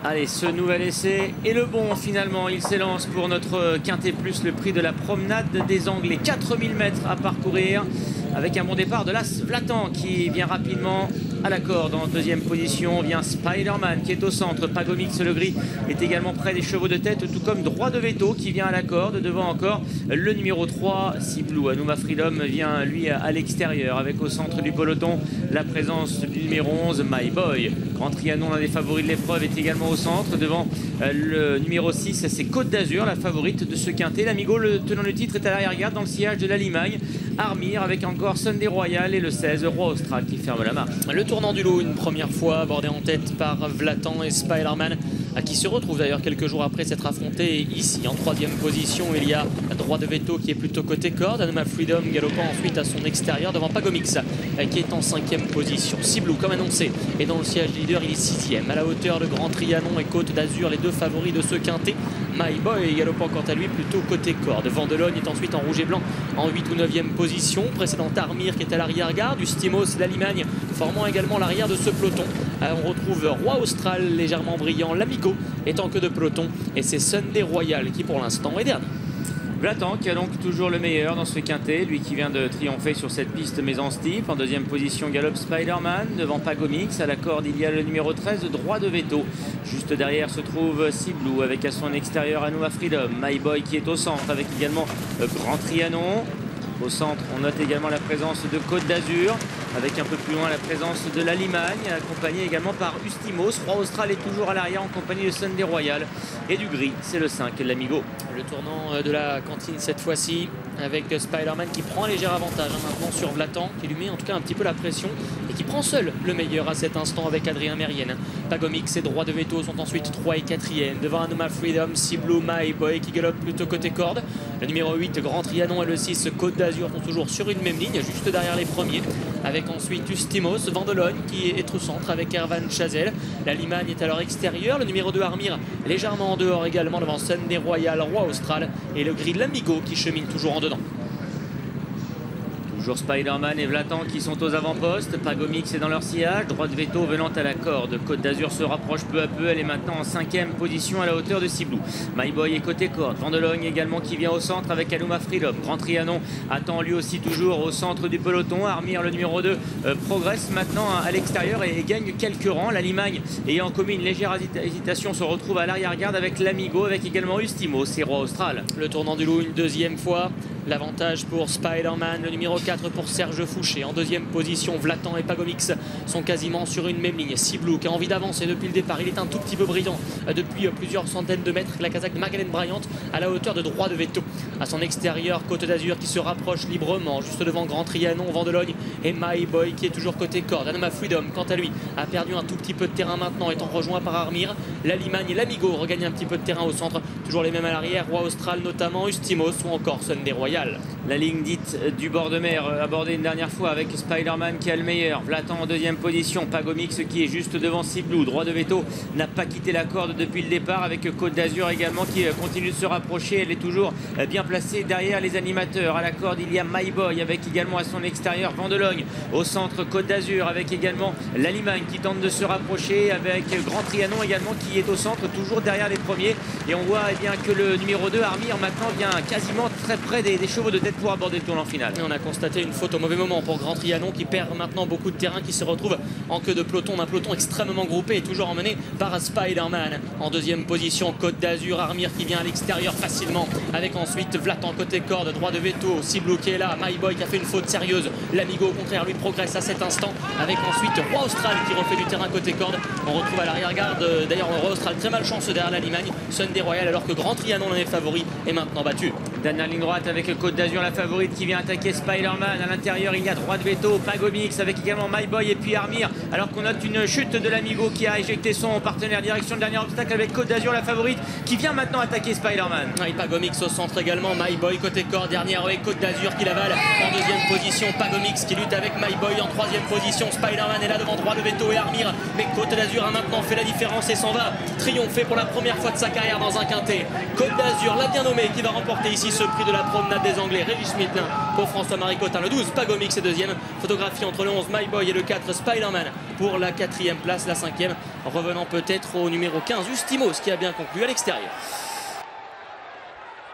Allez, ce nouvel essai est le bon finalement. Il s'élance pour notre Quintet Plus, le prix de la promenade des Anglais. 4000 mètres à parcourir avec un bon départ de l'As Vlatan qui vient rapidement à la corde. En deuxième position vient Spider-Man qui est au centre. Pagomix le gris est également près des chevaux de tête, tout comme Droit de Veto qui vient à la corde. Devant encore le numéro 3, Siblou. Anouma Freedom vient lui à l'extérieur avec au centre du peloton la présence du numéro 11, My Boy. Grand Trianon, l'un des favoris de l'épreuve, est également au centre. Devant le numéro 6, c'est Côte d'Azur, la favorite de ce quintet. L'Amigo, le tenant du titre, est à l'arrière-garde dans le sillage de la Limagne. Armire avec encore Sunday Royal et le 16, Roi Austral qui ferme la marche. Le tournant du lot, une première fois abordé en tête par Vlatan et Spider-Man, qui se retrouve d'ailleurs quelques jours après s'être affronté ici. En troisième position, il y a Droit de Veto qui est plutôt côté corde. Anouma Freedom galopant ensuite à son extérieur devant Pagomix qui est en cinquième position. Siblou, comme annoncé, est dans le siège leader, il est sixième. À la hauteur de Grand Trianon et Côte d'Azur, les deux favoris de ce quintet. My Boy galopant quant à lui plutôt côté corde. Vendelogne est ensuite en rouge et blanc en 8 ou 9e position. Précédent Armire qui est à l'arrière-garde. Ustimos, la Limagne formant également l'arrière de ce peloton. On retrouve Roi Austral légèrement brillant. L'Amigo est en queue de peloton. Et c'est Sunday Royal qui pour l'instant est dernier. Vlatan qui a donc toujours le meilleur dans ce quintet, lui qui vient de triompher sur cette piste mais en steep. En deuxième position, galope Spider-Man. Devant Pagomix, à la corde, il y a le numéro 13, Droit de Veto. Juste derrière se trouve Siblou avec à son extérieur Anouma Freedom. My Boy qui est au centre avec également Grand Trianon. Au centre, on note également la présence de Côte d'Azur, avec un peu plus loin la présence de la Limagne, accompagné également par Ustimos. Roi Austral est toujours à l'arrière en compagnie de Sunday Royal. Et du gris, c'est le 5, l'Amigo. Le tournant de la cantine cette fois-ci, avec Spider-Man qui prend un léger avantage maintenant sur Vlatan, qui lui met en tout cas un petit peu la pression et qui prend seul le meilleur à cet instant avec Adrien Mérienne. Pagomix et Droit de Veto sont ensuite 3 et 4e. Devant Anouma Freedom, Siblou, My Boy qui galope plutôt côté corde. Le numéro 8, Grand Trianon, et le 6, Côte d'Azur sont toujours sur une même ligne, juste derrière les premiers. Avec ensuite Ustimos, Vendelogne qui est au centre avec Erwan Chazelle. La Limagne est à leur extérieur. Le numéro 2, Armire, légèrement en dehors également devant Sunday Royal, Roi Austral. Et le gris de l'Amigo qui chemine toujours en dedans. Toujours Spider-Man et Vlatan qui sont aux avant-postes. Pagomix est dans leur sillage. Droit de Veto venant à la corde. Côte d'Azur se rapproche peu à peu. Elle est maintenant en 5e position à la hauteur de Siblou. My Boy est côté corde. Vendelogne également qui vient au centre avec Anouma Freedom. Grand Trianon attend lui aussi toujours au centre du peloton. Armire, le numéro 2, progresse maintenant à l'extérieur et gagne quelques rangs. La Limagne ayant commis une légère hésitation se retrouve à l'arrière-garde avec l'Amigo, avec également Ustimos et Roi Austral. Le tournant du loup une deuxième fois. L'avantage pour Spider-Man, le numéro 4 pour Serge Fouché. En deuxième position, Vlatan et Pagomix sont quasiment sur une même ligne. Siblou qui a envie d'avancer depuis le départ. Il est un tout petit peu brillant depuis plusieurs centaines de mètres. La casaque de Magdalene Bryant à la hauteur de Droit de Veto. À son extérieur, Côte d'Azur qui se rapproche librement. Juste devant Grand Trianon, Vendelogne et My Boy qui est toujours côté corde. Anouma Freedom, quant à lui, a perdu un tout petit peu de terrain maintenant, étant rejoint par Armire. La Limagne et l'Amigo regagnent un petit peu de terrain au centre. Toujours les mêmes à l'arrière. Roi Austral notamment, Ustimos ou encore Sunday Royal. La ligne dite du bord de mer abordée une dernière fois avec Spider-Man qui a le meilleur. Vlatan en deuxième position. Pagomix qui est juste devant Siblou. Droit de Veto n'a pas quitté la corde depuis le départ avec Côte d'Azur également qui continue de se rapprocher. Elle est toujours bien placée derrière les animateurs. À la corde, il y a My Boy avec également à son extérieur Vendelogne. Au centre, Côte d'Azur avec également la Limagne qui tente de se rapprocher avec Grand Trianon également qui est au centre, toujours derrière les premiers. Et on voit bien que le numéro 2, Armire, maintenant vient quasiment très près des chevaux de tête pour aborder le tournant final. Et on a constaté une faute au mauvais moment pour Grand Trianon qui perd maintenant beaucoup de terrain, qui se retrouve en queue de peloton, d'un peloton extrêmement groupé et toujours emmené par Spider-Man. En deuxième position, Côte d'Azur, Armire qui vient à l'extérieur facilement avec ensuite Vlatan côté corde, Droit de Veto, Siblou qui est là, My Boy qui a fait une faute sérieuse. L'Amigo au contraire lui progresse à cet instant avec ensuite Roi Austral qui refait du terrain côté corde. On retrouve à l'arrière-garde d'ailleurs Roi Austral très malchanceux derrière la Limagne. Sunday Royal alors que Grand Trianon l'en est favori est maintenant battu. Dernière ligne droite avec Côte d'Azur, la favorite qui vient attaquer Spider-Man. À l'intérieur, il y a Droit de Veto, Pagomix avec également My Boy et puis Armire. Alors qu'on note une chute de l'Amigo qui a éjecté son partenaire. Direction le dernier obstacle avec Côte d'Azur, la favorite qui vient maintenant attaquer Spider-Man. Et Pagomix au centre également. My Boy côté corde, dernière avec Côte d'Azur qui l'avale. En deuxième position, Pagomix qui lutte avec My Boy. En troisième position, Spider-Man est là devant Droit de Veto et Armire. Mais Côte d'Azur a maintenant fait la différence et s'en va triompher pour la première fois de sa carrière dans un quintet. Côte d'Azur, la bien nommée, qui va remporter ici aussi ce prix de la promenade des Anglais. Régis Schmidt pour François-Marie Cotin. Le 12, Pagomix est deuxième. Photographie entre le 11, My Boy, et le 4, Spider-Man pour la 4e place. La 5e revenant peut-être au numéro 15, Ustimos, qui a bien conclu à l'extérieur.